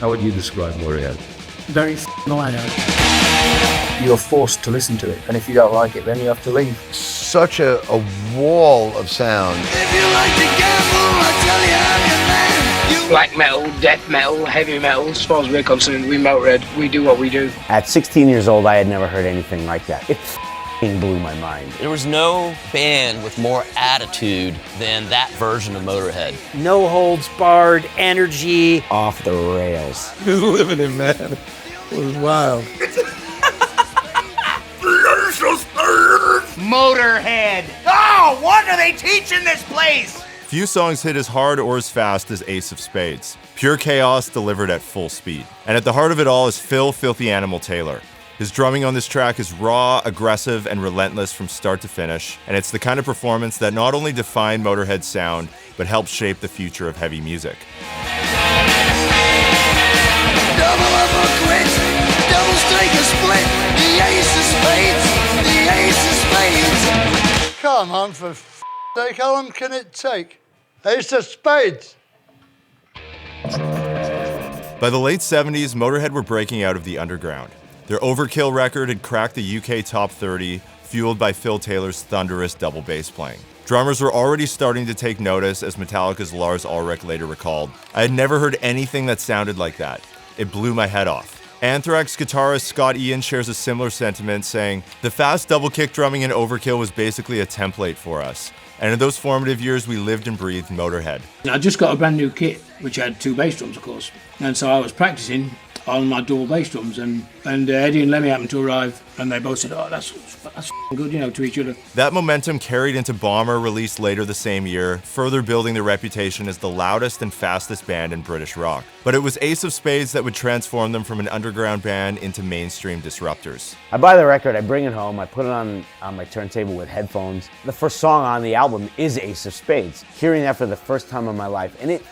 How would you describe Motörhead? Very loud. You're forced to listen to it, and if you don't like it, then you have to leave. Such a wall of sound. If you like to gamble, I tell you I'm your man. Black metal, death metal, heavy metal, as far as we're concerned, we Motörhead, we do what we do. At 16 years old, I had never heard anything like that. It f***ing blew my mind. There was no band with more attitude than that version of Motörhead. No holds barred, energy. Off the rails. Just living it, man. It was wild. Motörhead. Oh, what are they teaching this place? Few songs hit as hard or as fast as Ace of Spades. Pure chaos delivered at full speed. And at the heart of it all is Philthy Animal Taylor. His drumming on this track is raw, aggressive, and relentless from start to finish, and it's the kind of performance that not only defined Motörhead's sound, but helped shape the future of heavy music. Double up or quit, double strike or split, the ace of spades, the ace of spades. Come on, for f***'s sake, how long can it take? Ace of spades. By the late 70s, Motörhead were breaking out of the underground. Their Overkill record had cracked the UK top 30, fueled by Phil Taylor's thunderous double bass playing. Drummers were already starting to take notice, as Metallica's Lars Ulrich later recalled. I had never heard anything that sounded like that. It blew my head off. Anthrax guitarist Scott Ian shares a similar sentiment, saying, "The fast double kick drumming in Overkill was basically a template for us. And in those formative years, we lived and breathed Motörhead." I just got a brand new kit, which had 2 bass drums, of course. And so I was practicing on my dual bass drums, and Eddie and Lemmy happened to arrive, and they both said, "Oh, that's good," to each other. That momentum carried into Bomber, released later the same year, further building their reputation as the loudest and fastest band in British rock. But it was Ace of Spades that would transform them from an underground band into mainstream disruptors. I buy the record, I bring it home, I put it on my turntable with headphones. The first song on the album is Ace of Spades. Hearing that for the first time in my life, and it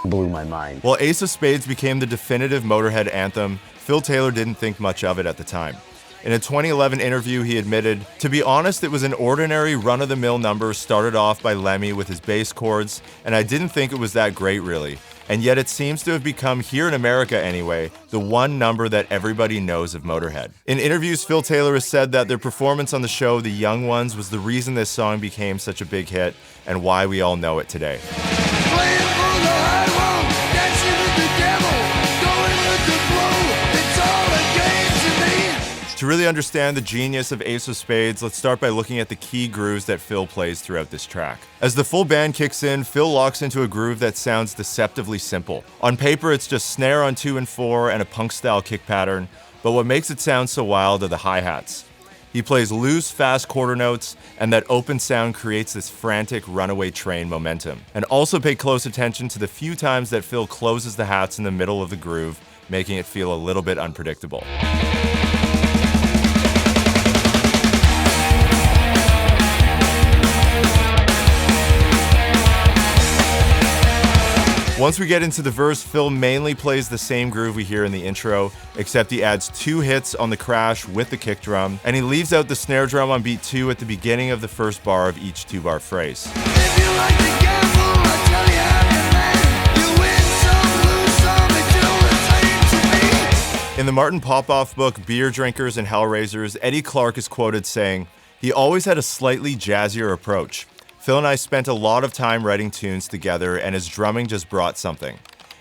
blew my mind. While Ace of Spades became the definitive Motörhead anthem, Phil Taylor didn't think much of it at the time. In a 2011 interview, he admitted, "To be honest, it was an ordinary run-of-the-mill number started off by Lemmy with his bass chords, and I didn't think it was that great, really. And yet it seems to have become, here in America anyway, the one number that everybody knows of Motörhead." In interviews, Phil Taylor has said that their performance on the show The Young Ones was the reason this song became such a big hit, and why we all know it today. Playing for the high road, dancing with the devil, going with the flow, it's all a game to me. To really understand the genius of Ace of Spades, let's start by looking at the key grooves that Phil plays throughout this track. As the full band kicks in, Phil locks into a groove that sounds deceptively simple. On paper, it's just snare on 2 and 4 and a punk-style kick pattern, but what makes it sound so wild are the hi-hats. He plays loose, fast quarter notes, and that open sound creates this frantic runaway train momentum. And also pay close attention to the few times that Phil closes the hats in the middle of the groove, making it feel a little bit unpredictable. Once we get into the verse, Phil mainly plays the same groove we hear in the intro, except he adds 2 hits on the crash with the kick drum, and he leaves out the snare drum on beat 2 at the beginning of the first bar of each 2-bar phrase. If you like to gamble, I tell you I'm your man. You win some, lose some, it's all the same to me. In the Martin Popoff book, Beer Drinkers and Hellraisers, Eddie Clark is quoted saying, "He always had a slightly jazzier approach. Phil and I spent a lot of time writing tunes together, and his drumming just brought something.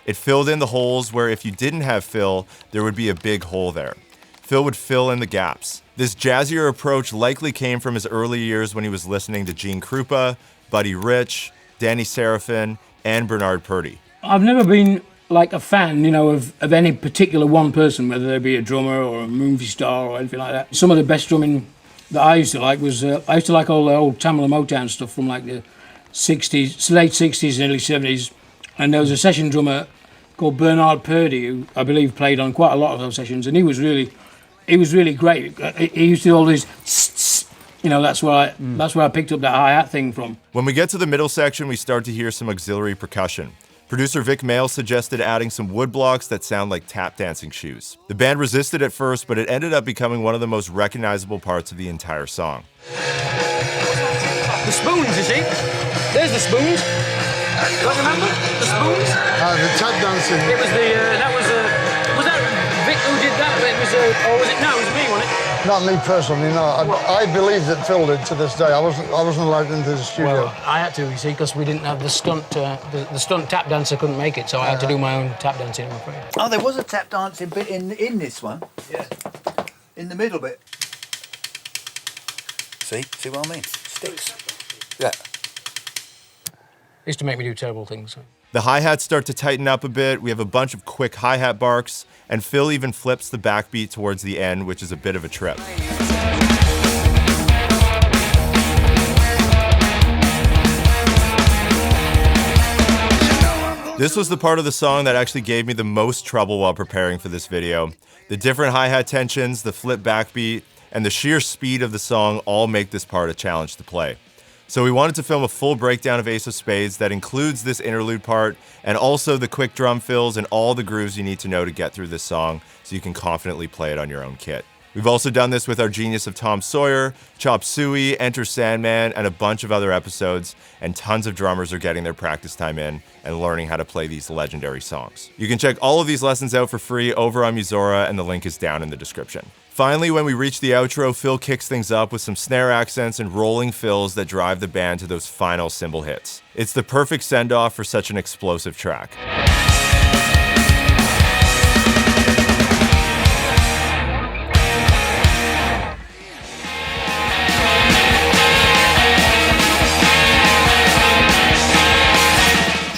It filled in the holes where if you didn't have Phil, there would be a big hole there. Phil would fill in the gaps. This jazzier approach likely came from his early years when he was listening to Gene Krupa, Buddy Rich, Danny Serafin, and Bernard Purdy." I've never been like a fan, of any particular one person, whether they be a drummer or a movie star or anything like that. Some of the best drumming that I used to like was, I used to like all the old Tamla Motown stuff from like the 60s, late 60s and early 70s. And there was a session drummer called Bernard Purdy, who I believe played on quite a lot of those sessions, and he was really great. He used to do all these that's where I picked up that hi-hat thing from. When we get to the middle section, we start to hear some auxiliary percussion. Producer Vic Mail suggested adding some wood blocks that sound like tap dancing shoes. The band resisted at first, but it ended up becoming one of the most recognizable parts of the entire song. The spoons, you see? There's the spoons. Do you remember? The spoons? The tap dancing. It was the Or was it? No, it was me, wasn't it? Not me personally, no. I believe that Phil did to this day. I wasn't allowed into the studio. Well, I had to, you see, because we didn't have the stunt. The stunt tap dancer couldn't make it, so I had to do my own tap dancing, I'm afraid. Oh, there was a tap dancing bit in this one. Yeah. In the middle bit. See what I mean? Sticks. Yeah. Used to make me do terrible things. So. The hi-hats start to tighten up a bit. We have a bunch of quick hi-hat barks, and Phil even flips the backbeat towards the end, which is a bit of a trip. This was the part of the song that actually gave me the most trouble while preparing for this video. The different hi-hat tensions, the flip backbeat, and the sheer speed of the song all make this part a challenge to play. So we wanted to film a full breakdown of Ace of Spades that includes this interlude part and also the quick drum fills and all the grooves you need to know to get through this song so you can confidently play it on your own kit. We've also done this with our genius of Tom Sawyer, Chop Suey, Enter Sandman, and a bunch of other episodes, and tons of drummers are getting their practice time in and learning how to play these legendary songs. You can check all of these lessons out for free over on Muzora, and the link is down in the description. Finally, when we reach the outro, Phil kicks things up with some snare accents and rolling fills that drive the band to those final cymbal hits. It's the perfect send-off for such an explosive track.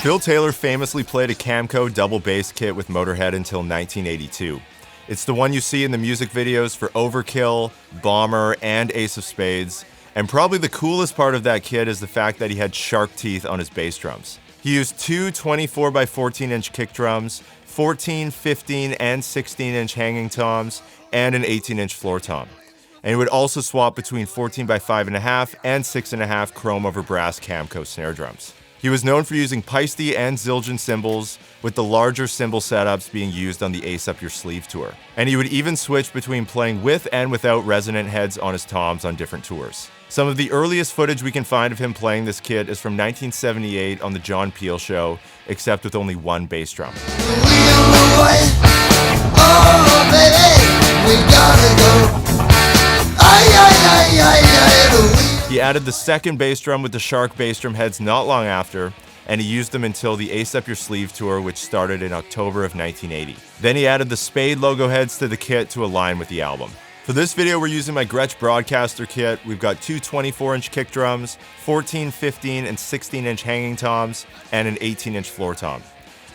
Phil Taylor famously played a Camco double bass kit with Motörhead until 1982. It's the one you see in the music videos for Overkill, Bomber, and Ace of Spades, and probably the coolest part of that kit is the fact that he had shark teeth on his bass drums. He used two 24x14-inch kick drums, 14, 15, and 16-inch hanging toms, and an 18-inch floor tom. And he would also swap between 14x5.5 and 6.5 chrome over brass Camco snare drums. He was known for using Paiste and Zildjian cymbals, with the larger cymbal setups being used on the Ace Up Your Sleeve tour. And he would even switch between playing with and without resonant heads on his toms on different tours. Some of the earliest footage we can find of him playing this kit is from 1978 on the John Peel Show, except with only one bass drum. He added the second bass drum with the Shark bass drum heads not long after, and he used them until the Ace Up Your Sleeve tour, which started in October of 1980. Then he added the Spade logo heads to the kit to align with the album. For this video, we're using my Gretsch Broadcaster kit. We've got two 24-inch kick drums, 14, 15, and 16-inch hanging toms, and an 18-inch floor tom.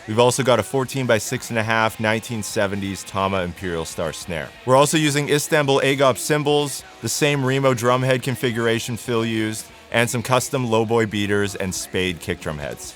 We've also got a 14x6.5 1970s Tama Imperial Star snare. We're also using Istanbul Agop cymbals, the same Remo drumhead configuration Phil used, and some custom lowboy beaters and Spade kick drum heads.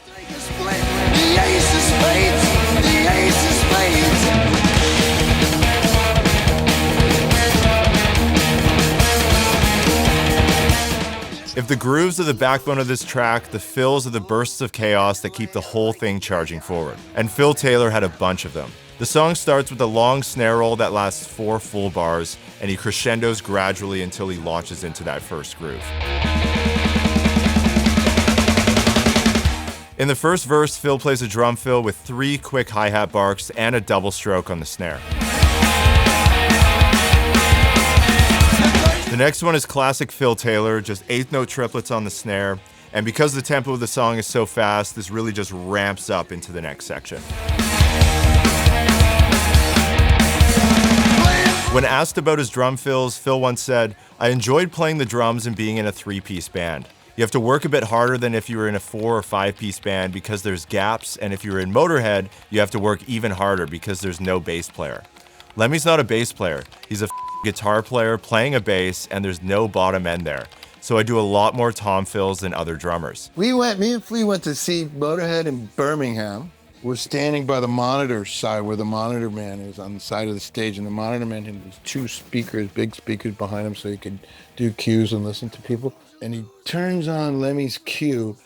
If the grooves are the backbone of this track, the fills are the bursts of chaos that keep the whole thing charging forward. And Phil Taylor had a bunch of them. The song starts with a long snare roll that lasts 4 full bars, and he crescendos gradually until he launches into that first groove. In the first verse, Phil plays a drum fill with 3 quick hi-hat barks and a double stroke on the snare. The next one is classic Phil Taylor, just 8th note triplets on the snare, and because the tempo of the song is so fast, this really just ramps up into the next section. When asked about his drum fills, Phil once said, "I enjoyed playing the drums and being in a 3-piece band. You have to work a bit harder than if you were in a 4 or 5-piece band because there's gaps, and if you're in Motörhead, you have to work even harder because there's no bass player. Lemmy's not a bass player, he's a guitar player playing a bass, and there's no bottom end there. So I do a lot more tom fills than other drummers." Me and Flea went to see Motörhead in Birmingham. We're standing by the monitor side where the monitor man is on the side of the stage, and the monitor man had 2 speakers, big speakers behind him so he could do cues and listen to people. And he turns on Lemmy's cue,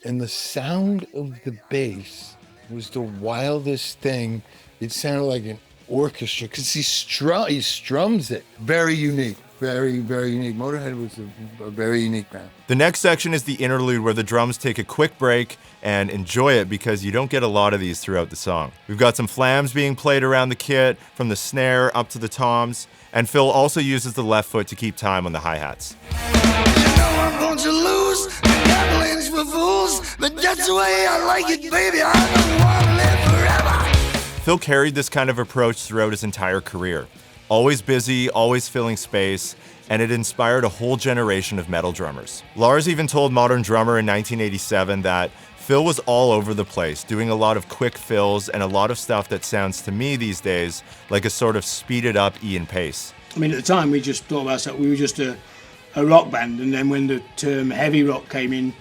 and the sound of the bass was the wildest thing. It sounded like an orchestra because he strums it. Very unique. Very, very unique. Motörhead was a very unique band. The next section is the interlude where the drums take a quick break, and enjoy it because you don't get a lot of these throughout the song. We've got some flams being played around the kit, from the snare up to the toms, and Phil also uses the left foot to keep time on the hi-hats. You know I'm going to lose. Gambling's for fools, but that's the way I like it, baby. I don't want to live forever. Phil carried this kind of approach throughout his entire career. Always busy, always filling space, and it inspired a whole generation of metal drummers. Lars even told Modern Drummer in 1987 that Phil was all over the place, doing a lot of quick fills and a lot of stuff that sounds to me these days like a sort of speeded up Ian Pace. I mean, at the time, we just thought of ourselves, we were just a rock band, and then when the term heavy rock came in,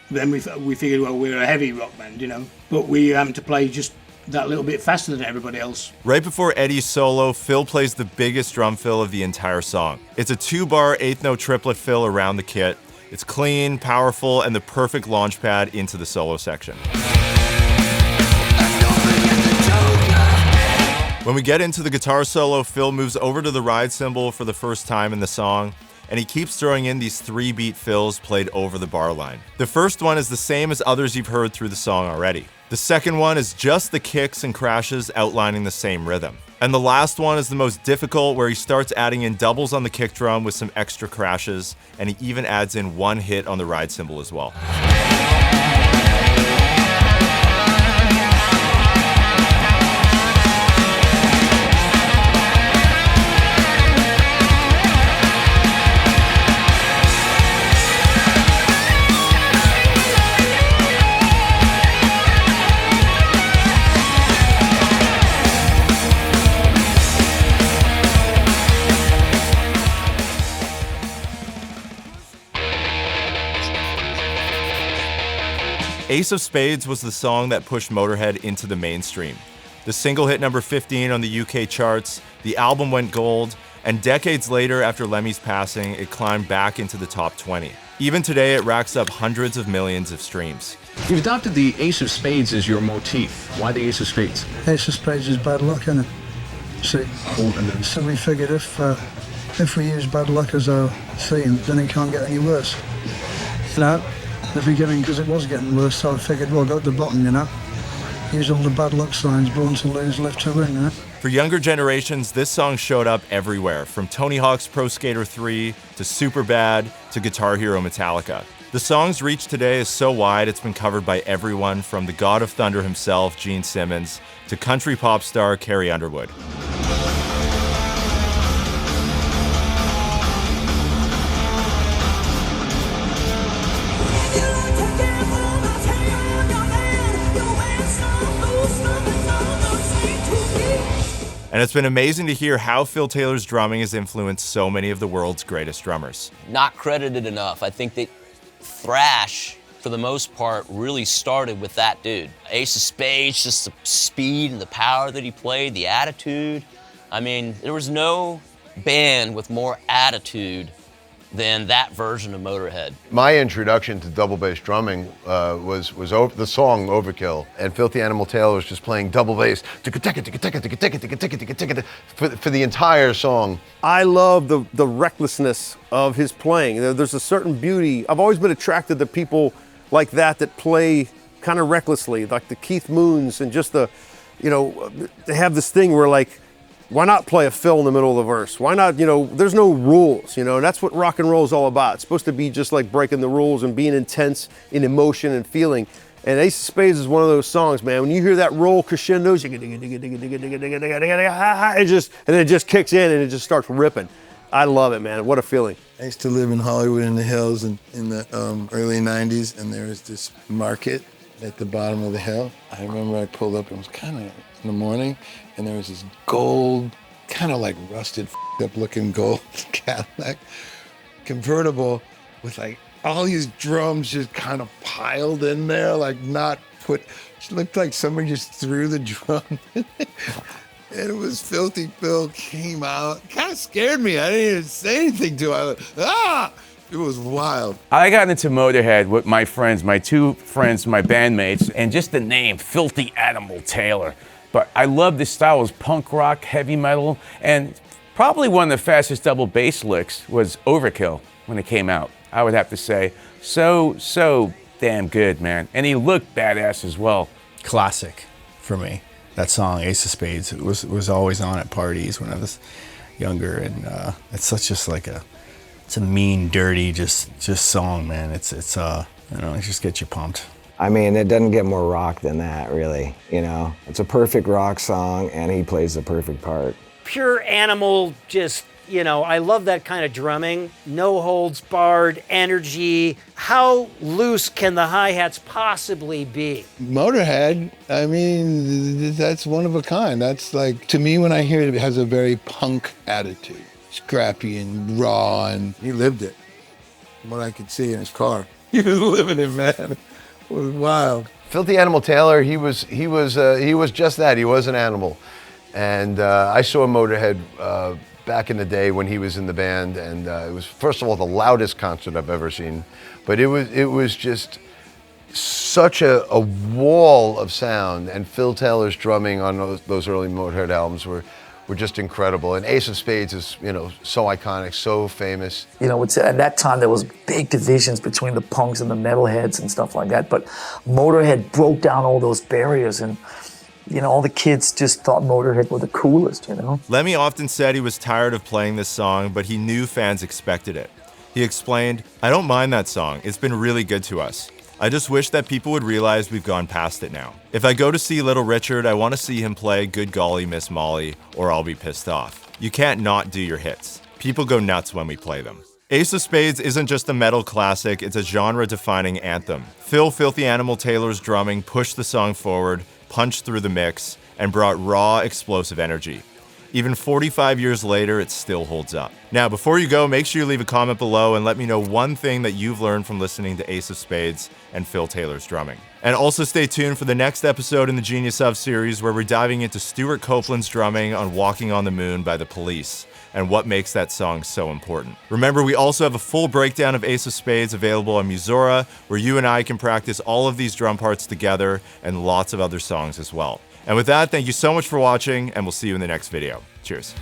then we figured, well, we're a heavy rock band, you know. But we happened to play just that little bit faster than everybody else. Right before Eddie's solo, Phil plays the biggest drum fill of the entire song. It's a 2-bar 8th note triplet fill around the kit. It's clean, powerful, and the perfect launch pad into the solo section. When we get into the guitar solo, Phil moves over to the ride cymbal for the first time in the song, and he keeps throwing in these 3-beat fills played over the bar line. The first one is the same as others you've heard through the song already. The second one is just the kicks and crashes outlining the same rhythm. And the last one is the most difficult, where he starts adding in doubles on the kick drum with some extra crashes, and he even adds in 1 hit on the ride cymbal as well. Ace of Spades was the song that pushed Motörhead into the mainstream. The single hit number 15 on the UK charts, the album went gold, and decades later, after Lemmy's passing, it climbed back into the top 20. Even today, it racks up hundreds of millions of streams. You've adopted the Ace of Spades as your motif. Why the Ace of Spades? Ace of Spades is bad luck, isn't it? See? So we figured if we use bad luck as our theme, then it can't get any worse. No. Because it was getting worse, so I figured, well, go to the bottom, you know. Use all the bad luck signs, born to lose, live to win, you know. For younger generations, this song showed up everywhere, from Tony Hawk's Pro Skater 3 to Superbad to Guitar Hero Metallica. The song's reach today is so wide it's been covered by everyone from the God of Thunder himself, Gene Simmons, to country pop star Carrie Underwood. And it's been amazing to hear how Phil Taylor's drumming has influenced so many of the world's greatest drummers. Not credited enough. I think that thrash, for the most part, really started with that dude. Ace of Spades, just the speed and the power that he played, the attitude. I mean, there was no band with more attitude than that version of Motörhead. My introduction to double bass drumming was the song Overkill, and Philthy Animal Taylor was just playing double bass for the entire song. I love the recklessness of his playing. There's a certain beauty. I've always been attracted to people like that play kind of recklessly, like the Keith Moons, and just they have this thing where, like, why not play a fill in the middle of the verse? Why not, there's no rules, and that's what rock and roll is all about. It's supposed to be just like breaking the rules and being intense in emotion and feeling. And Ace of Spades is one of those songs, man. When you hear that roll crescendos, and it just kicks in and it just starts ripping. I love it, man. What a feeling. I used to live in Hollywood in the hills in the early 90s, and there was this market at the bottom of the hill. I remember I pulled up, it was kind of in the morning, and there was this gold, kind of like rusted, up looking gold Cadillac convertible with like all these drums just kind of piled in there, like not put, it looked like somebody just threw the drum in there. And it was Philthy Phil came out, kind of scared me. I didn't even say anything to him. It was wild. I got into Motörhead with my friends, my 2 friends, my bandmates, and just the name, Philthy Animal Taylor. But I love this style. It was punk rock, heavy metal, and Probably one of the fastest double bass licks was Overkill when it came out. I would have to say, so damn good, man. And he looked badass as well. Classic for me. That song, Ace of Spades, it was always on at parties when I was younger, and it's such just like it's a mean, dirty, just song, man. It's you know, it just gets you pumped. I mean, it doesn't get more rock than that, really. You know, it's a perfect rock song, and he plays the perfect part. Pure Animal, just, you know, I love that kind of drumming. No holds barred, energy. How loose can the hi-hats possibly be? Motörhead, I mean, that's one of a kind. That's like, to me, when I hear it, it has a very punk attitude. Scrappy and raw, and he lived it. From what I could see in his car. He was living it, man. It was wild. Philthy Animal Taylor, he was just that. He was an animal. And I saw Motörhead back in the day when he was in the band, and it was, first of all, the loudest concert I've ever seen. But it was just such a wall of sound, and Phil Taylor's drumming on those early Motörhead albums were just incredible. And Ace of Spades is, you know, so iconic, so famous. You know, at that time there was big divisions between the punks and the metalheads and stuff like that, but Motörhead broke down all those barriers, and you know, all the kids just thought Motörhead were the coolest, you know? Lemmy often said he was tired of playing this song, but he knew fans expected it. He explained, "I don't mind that song. It's been really good to us. I just wish that people would realize we've gone past it now. If I go to see Little Richard, I want to see him play Good Golly Miss Molly, or I'll be pissed off. You can't not do your hits. People go nuts when we play them." Ace of Spades isn't just a metal classic, it's a genre-defining anthem. Philthy Animal Taylor's drumming pushed the song forward, punched through the mix, and brought raw, explosive energy. Even 45 years later, it still holds up. Now, before you go, make sure you leave a comment below and let me know one thing that you've learned from listening to Ace of Spades and Phil Taylor's drumming. And also stay tuned for the next episode in the Genius Of series, where we're diving into Stuart Copeland's drumming on Walking on the Moon by The Police, and what makes that song so important. Remember, we also have a full breakdown of Ace of Spades available on Musora, where you and I can practice all of these drum parts together, and lots of other songs as well. And with that, thank you so much for watching, and we'll see you in the next video. Cheers.